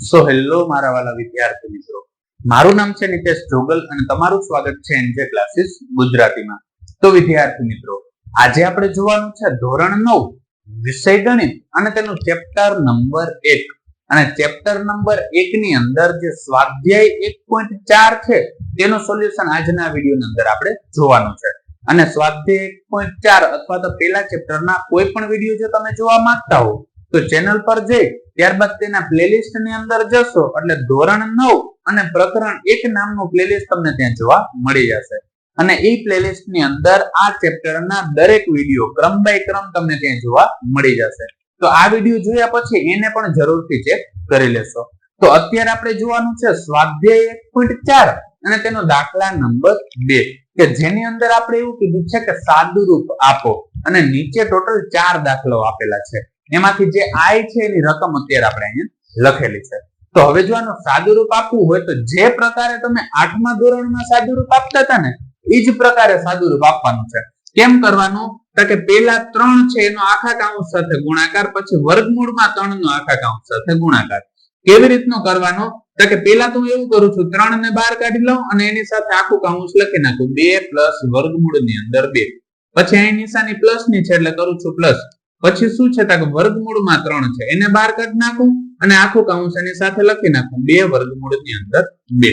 Hello મારા વાલા વિદ્યાર્થી મિત્રો, મારું નામ છે નિતેશ જોગલ અને તમારું સ્વાગત છે એનજે ક્લાસીસ ગુજરાતીમાં. તો વિદ્યાર્થી મિત્રો, આજે આપણે જોવાનું છે ધોરણ 9 વિષય ગણિત અને તેનું ચેપ્ટર નંબર 1. અને ચેપ્ટર નંબર 1 ની અંદર જે સ્વાધ્યાય 1.4 છે તેનું સોલ્યુશન આજના વિડીયોની અંદર આપણે જોવાનું છે. અને સ્વાધ્યાય 1.4 અથવા તો પહેલા ચેપ્ટરના કોઈ પણ વિડીયો જો તમે જોવા માંગતા હો તો ચેનલ પર જઈ ત્યારબાદ તેના પ્લેલિસ્ટ ની અંદર જશો એટલે ધોરણ 9 અને પ્રકરણ 1 નામનું પ્લેલિસ્ટ તમને ત્યાં જોવા મળી જશે. અને એ પ્લેલિસ્ટ ની અંદર આ ચેપ્ટરના દરેક વિડીયો ક્રમ બાય ક્રમ તમને ત્યાં જોવા મળી જશે. તો આ વિડીયો જોયા પછી એને પણ જરૂરથી ચેક કરી લેશો. તો અત્યારે આપણે જોવાનું છે સ્વાધ્યાય 1.4 અને તેનો દાખલા નંબર 2 કે જેની અંદર આપણે એવું કીધું છે કે સાદુરૂપ આપો અને નીચે ટોટલ 4 દાખલાઓ આપેલા છે. એમાંથી જે આઈ છે એની રકમ અત્યારે આપણે અહીંયા લખેલી છે. તો હવે જો આનું સાદુરૂપ આપવું હોય તો જે પ્રકારે તમે 8મા ધોરણમાં સાદુરૂપ આપતા હતા ને એ જ પ્રકારે સાદુરૂપ આપવાનું છે. કેમ કરવાનું? તો કે પહેલા 3 છે એનો આખા કાઉન્સ સાથે ગુણાકાર, પછી વર્ગમૂળમાં 3 નો આખા કાઉન્સ સાથે ગુણાકાર. કેવી રીતનું કરવાનું? તો કે પહેલા તો એવું કરું છું 3 ને બહાર કાઢી લઉં અને એની સાથે આખું કાઉન્સ લખી નાખું 2 પ્લસ વર્ગમૂળની અંદર 2. પછી અહીં નિશાની પ્લસ ની છે એટલે કરું છું પ્લસ. પછી શું છે કે વર્ગમૂળમાં 3 છે એને બહાર કાઢી નાખું અને આખું કાઉન્સ એની સાથે લખી નાખું 2 વર્ગમૂળની અંદર 2.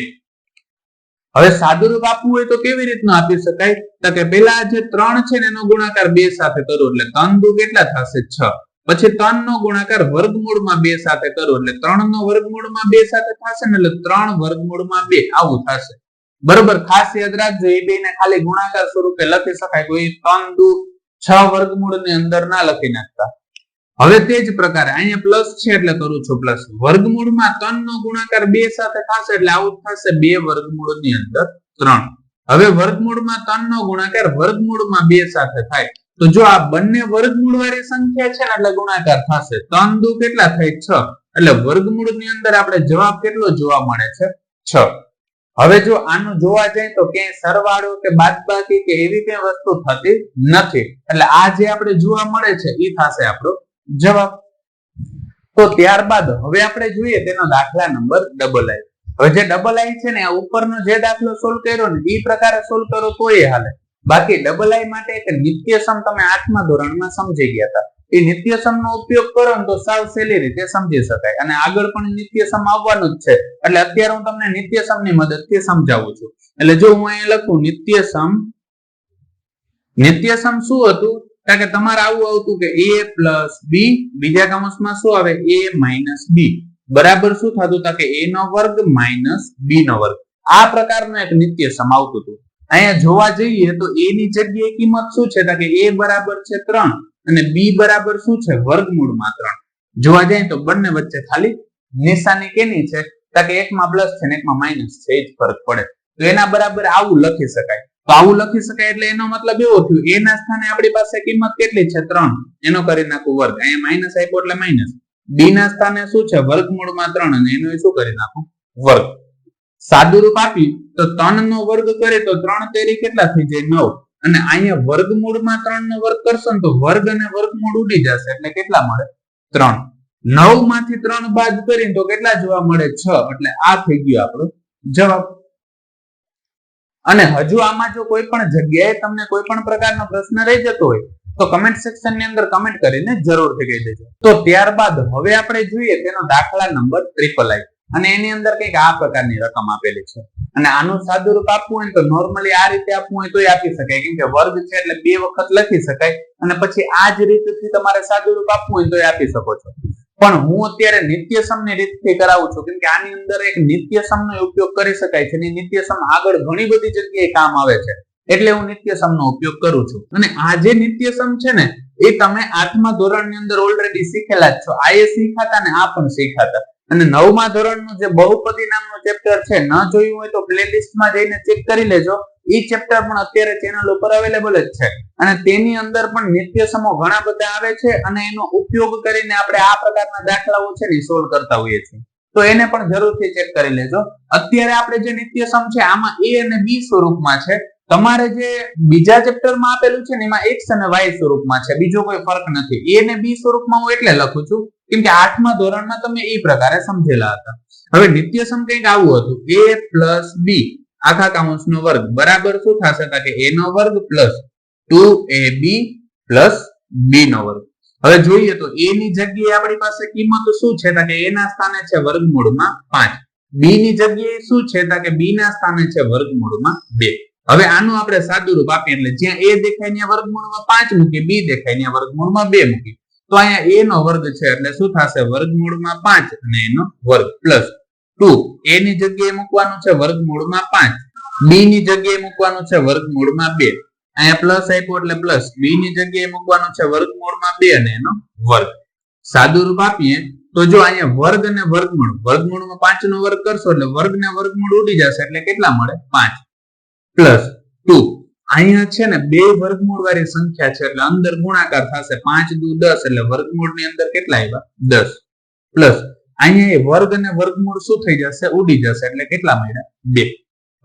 હવે સાદુરૂપ આપવું હોય તો કેવી રીતનું આપી શકાય? તો કે પહેલા જે 3 છે ને એનો ગુણાકાર 2 સાથે કરું એટલે 3 દુ કેટલા થશે 6. પછી 3 નો ગુણાકાર વર્ગમૂળમાં 2 સાથે કરું એટલે 3 નો વર્ગમૂળમાં 2 સાથે થશે ને એટલે 3 વર્ગમૂળમાં 2 આવું થશે. બરોબર, ખાસ યાદ રાખજો એ બેને ખાલી ગુણાકાર સ્વરૂપે લખી શકાય. કોઈ 3 દુ 6 વર્ગમૂળની અંદર ના લખી નાખતા. હવે તે જ પ્રકારે અહીંયા પ્લસ છે એટલે કરું છું પ્લસ. વર્ગમૂળમાં 3 નો ગુણાકાર 2 સાથે થશે એટલે આવું થશે 2 વર્ગમૂળની અંદર 3. હવે વર્ગમૂળમાં 3 નો ગુણાકાર વર્ગમૂળમાં 2 સાથે થાય તો જો આ બંને વર્ગમૂળ વાળી સંખ્યા છે ને એટલે ગુણાકાર થશે. 3 દુ કેટલા થાય 6 એટલે વર્ગમૂળની અંદર આપણે જવાબ કેટલો જોવા મળે છે 6. હવે જો આનું જોવા જાય તો ક્યાંય સરવાળો કે બાદબાકી કે એવી કઈ વસ્તુ થતી નથી એટલે આ જે આપણે જોવા મળે છે એ થશે આપણો જવાબ. તો ત્યારબાદ હવે આપણે જોઈએ તેનો દાખલા નંબર ડબલ આઈ. હવે જે ડબલ આઈ છે ને આ ઉપરનો જે દાખલો સોલ્વ કર્યો ને એ પ્રકારે સોલ્વ કરો તો એ હાલે. બાકી ડબલ આઈ માટે એક નિત્યસમ તમે 8મા ધોરણમાં સમજી ગયા હતા. એ નિત્યસમ નો ઉપયોગ કરો ને તો સાવ સહેલી રીતે સમજી શકાય અને આગળ પણ નિત્યસમ આવવાનું જ છે એટલે અત્યારે હું તમને નિત્યસમ ની મદદથી સમજાવું છું. એટલે જો હું અહીંયા લખું નિત્યસમ શું હતું કે તમારે આવું આવતું કે a પ્લસ b બીજા કાઉન્સમાં શું આવે a માઇનસ b બરાબર શું થતું કે a નો વર્ગ માઇનસ b નો વર્ગ. આ પ્રકારનું એક નિત્યસમ આવતું હતું. અહીંયા જોવા જઈએ તો a ની જગ્યાએ કિંમત શું છે કે a બરાબર છે 3 અને b બરાબર શું છે વર્ગમૂળમાં 3. જોવા જાય તો બંને વચ્ચે ખાલી નિશાની કેની છે કે એકમાં પ્લસ છે ને એકમાં માઇનસ છે એ જ ફરક પડે. તો એના બરાબર આવું લખી શકાય. તો આવું લખી શકાય એટલે એનો મતલબ એવો થયો a ના સ્થાને આપણી પાસે કિંમત કેટલી છે 3 એનો કરી નાખું વર્ગ. અહીંયા માઇનસ આપ્યો એટલે માઇનસ. b ના સ્થાને શું છે વર્ગમૂળમાં 3 અને એનો શું કરી નાખું વર્ગ. સાદુરૂપ આપી તો 3 નો વર્ગ કરે તો 3 તેરી કેટલા થઈ જાય 9 અને અહીંયા વર્ગમૂળમાં 3 નો વર્ગ કરશો ને તો વર્ગ અને વર્ગમૂળ ઉડી જશે એટલે કેટલા મળે 3. 9 માંથી 3 બાદ કરીને તો કેટલા જોવા મળે 6 એટલે આ થઈ ગયો આપણો જવાબ. અને હજુ આમાં જો કોઈ પણ જગ્યાએ તમને કોઈ પણ પ્રકારનો પ્રશ્ન રહી જતો હોય તો કમેન્ટ સેક્શન ની અંદર કમેન્ટ કરીને જરૂરથી કહી દેજો. તો ત્યારબાદ હવે આપણે જોઈએ તેનો દાખલા નંબર 3 અને એની અંદર કંઈક આ પ્રકારની રકમ આપેલી છે અને આનું સાદુરૂપ આપવું હોય તો નોર્મલી આ રીતે આપવું હોય તો આપી શકાય કેમ કે વર્ગ છે એટલે 2 વખત લખી શકાય અને પછી આ જ રીતથી તમારે સાદુરૂપ આપવું હોય તો આપી શકો છો. પણ હું અત્યારે નિત્યસમની રીતથી કરાવું છું કેમ કે આની અંદર એક નિત્યસમનો ઉપયોગ કરી શકાય છે અને નિત્યસમ આગળ ઘણી બધી જગ્યાએ કામ આવે છે એટલે હું નિત્યસમનો ઉપયોગ કરું છું. અને આ જે નિત્યસમ છે ને એ તમે 8મા ધોરણની અંદર ઓલરેડી શીખેલા જ છો. આ એ શીખાતા ને આ પણ શીખાતા. અને 9મા ધોરણનું જે બહુપદી નામનું ચેપ્ટર છે ન જોયું હોય તો પ્લેલિસ્ટમાં જઈને ચેક કરી લેજો. એ ચેપ્ટર પણ અત્યારે ચેનલ ઉપર અવેલેબલ જ છે અને તેની અંદર પણ નિત્યસમો ઘણા બધા આવે છે અને એનો ઉપયોગ કરીને આપણે આ પ્રકારના દાખલાઓ છે ને સોલ્વ કરતા હોઈએ છીએ. તો એને પણ જરૂરથી ચેક કરી લેજો. અત્યારે આપણે જે નિત્યસમ છે આમાં a અને b સ્વરૂપમાં છે. તમારે જે બીજા ચેપ્ટરમાં આપેલું છે ને એમાં x અને y સ્વરૂપમાં છે, બીજો કોઈ ફરક નથી. a અને b સ્વરૂપમાં હું એટલે લખું છું કેમ કે 8મા ધોરણમાં તમે એ પ્રકારે સમજેલા હતા. હવે નિત્યસમ કંઈક આવું હતું, a પ્લસ b આખા કૌંસનો વર્ગ બરાબર શું થશે કે a નો વર્ગ પ્લસ 2ab પ્લસ b નો વર્ગ. હવે જોઈએ તો a ની જગ્યાએ આપણી પાસે કિંમત શું છે કે a ના સ્થાને છે વર્ગમૂળમાં 5, b ની જગ્યાએ શું છે કે b ના સ્થાને છે વર્ગમૂળમાં 2. હવે આનું આપણે સાદુરૂપ આપીએ એટલે જ્યાં a દેખાય ત્યાં વર્ગમૂળમાં 5 મૂકી, b દેખાય ત્યાં વર્ગમૂળમાં 2 મૂકી. તો અહીંયા a નો વર્ગ છે એટલે શું થશે વર્ગમૂળમાં 5 અને એનો વર્ગ પ્લસ 2 a ની જગ્યાએ મૂકવાનું છે વર્ગમૂળમાં 5, b ની જગ્યાએ મૂકવાનું છે વર્ગમૂળમાં 2. અહીંયા પ્લસ આપ્યો એટલે પ્લસ, b ની જગ્યાએ મૂકવાનું છે વર્ગમૂળમાં 2 અને એનો વર્ગ. સાદુરૂપ આપીએ તો જો અહીંયા વર્ગ અને વર્ગમૂળ, વર્ગમૂળમાં 5 નો વર્ગ કરશો એટલે વર્ગ ને વર્ગમૂળ ઉડી જશે એટલે કેટલા મળે 5 પ્લસ 2. અહીંયા છે ને બે વર્ગમૂળ વાળી સંખ્યા છે એટલે અંદર ગુણાકાર થશે, 5 દુ 10 એટલે વર્ગમૂળ ની અંદર કેટલા આવ્યા 10 પ્લસ અહીંયા વર્ગ અને વર્ગમૂળ શું થઈ જશે ઉડી જશે એટલે કેટલા મળ્યા 2.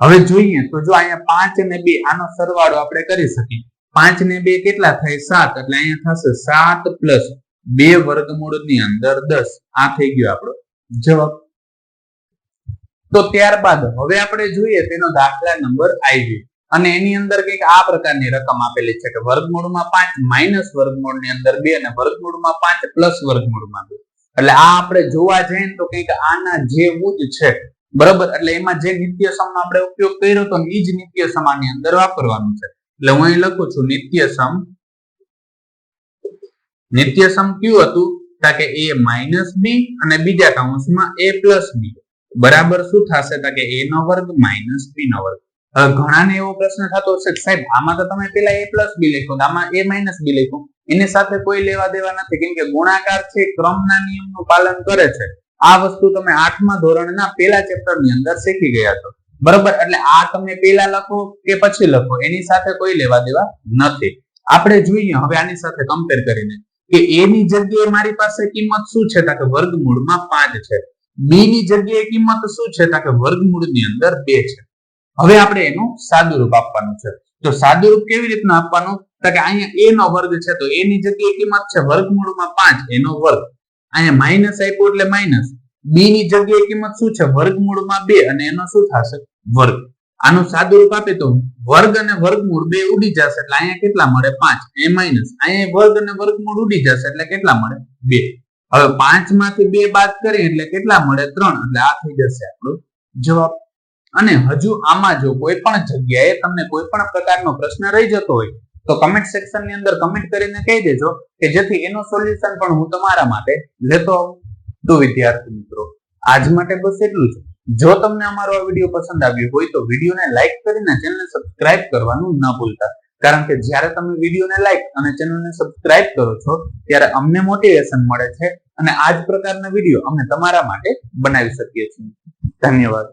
હવે જોઈએ તો જો અહીંયા 5 અને 2 આનો સરવાળો આપણે કરી શકીએ. 5 ને 2 કેટલા થાય 7 એટલે અહીંયા થશે 7 પ્લસ 2 વર્ગમૂળ ની અંદર 10. આ થઈ ગયો આપણો જવાબ. તો ત્યારબાદ હવે આપણે જોઈએ તેનો દાખલા નંબર આવી અને એની અંદર કંઈક આ પ્રકારની રકમ આપેલી છે કે વર્ગમૂળમાં 5 માઇનસ વર્ગમૂળ ની અંદર 2 અને વર્ગમૂળમાં 5 પ્લસ વર્ગમૂળમાં 2. એટલે આ આપણે જોવા જઈએ તો કંઈક આના જેવું જ છે બરાબર. એટલે એમાં જે નિત્યસમ નો આપણે ઉપયોગ કર્યો તો એ જ નિત્યસમ આની અંદર વાપરવાનું છે. એટલે હું અહીં લખું છું નિત્યસમ કયું હતું કે a માઇનસ b અને બીજા કૌંસમાં a પ્લસ b બરાબર શું થશે કે a નો વર્ગ માઇનસ b નો વર્ગ. ઘણાને એવો પ્રશ્ન થતો હશે કે સાહેબ આમાં તો તમે પેલા a પ્લસ b લખ્યું, આમાં a માઇનસ b લખ્યું, એની સાથે કોઈ લેવા દેવા નથી કેમ કે ગુણાકાર છે ક્રમના નિયમનું પાલન કરે છે. આ વસ્તુ તમે 8મા ધોરણના પહેલા ચેપ્ટર ની અંદર શીખી ગયા છો બરાબર. એટલે આ તમે પેલા લખો કે પછી લખો એની સાથે કોઈ લેવા દેવા નથી. આપણે જોઈએ હવે આની સાથે કમ્પેર કરીને કે a ની જગ્યાએ મારી પાસે કિંમત શું છે કે વર્ગમૂળમાં 5 છે, b ની જગ્યાએ કિંમત શું છે કે વર્ગમૂળ ની અંદર 2 છે. હવે આપણે એનું સાદુરૂપ આપવાનું છે. તો સાદુરૂપ કેવી રીતના આપવાનું કે અહીંયા a નો વર્ગ છે તો a ની જગ્યાએ કિંમત છે વર્ગમૂળમાં 5 એનો વર્ગ, અહીંયા માઇનસ આપ્યો એટલે માઇનસ, b ની જગ્યાએ કિંમત શું છે વર્ગમૂળમાં 2 અને એનો શું થશે વર્ગ. આનું સાદુરૂપ આપે તો વર્ગ અને વર્ગમૂળ 2 ઉડી જશે એટલે અહીંયા કેટલા મળે 5, એ માઇનસ, અહીંયા વર્ગ અને વર્ગમૂળ ઉડી જશે એટલે કેટલા મળે 2. હવે 5 માંથી 2 બાદ કરીએ એટલે કેટલા મળે 3 એટલે આ થઈ જશે આપણો જવાબ. અને હજુ આમાં જો કોઈ પણ જગ્યાએ તમને કોઈ પણ પ્રકારનો પ્રશ્ન રહી જતો હોય તો કમેન્ટ સેક્શન ની અંદર કમેન્ટ કરીને કહી દેજો કે જેથી એનો સોલ્યુશન પણ હું તમારા માટે લેતો આવું. તો વિદ્યાર્થી મિત્રો આજ માટે બસ એટલું જ. જો તમને અમારો આ વિડીયો પસંદ આવ્યો હોય તો વિડીયોને લાઈક કરીને ચેનલને સબસ્ક્રાઇબ કરવાનું ન ભૂલતા, કારણ કે જ્યારે તમે વિડીયોને લાઈક અને ચેનલને સબસ્ક્રાઇબ કરો છો ત્યારે અમને મોટિવેશન મળે છે અને આ જ પ્રકારના વિડીયો અમે તમારા માટે બનાવી શકીએ છીએ. ધન્યવાદ.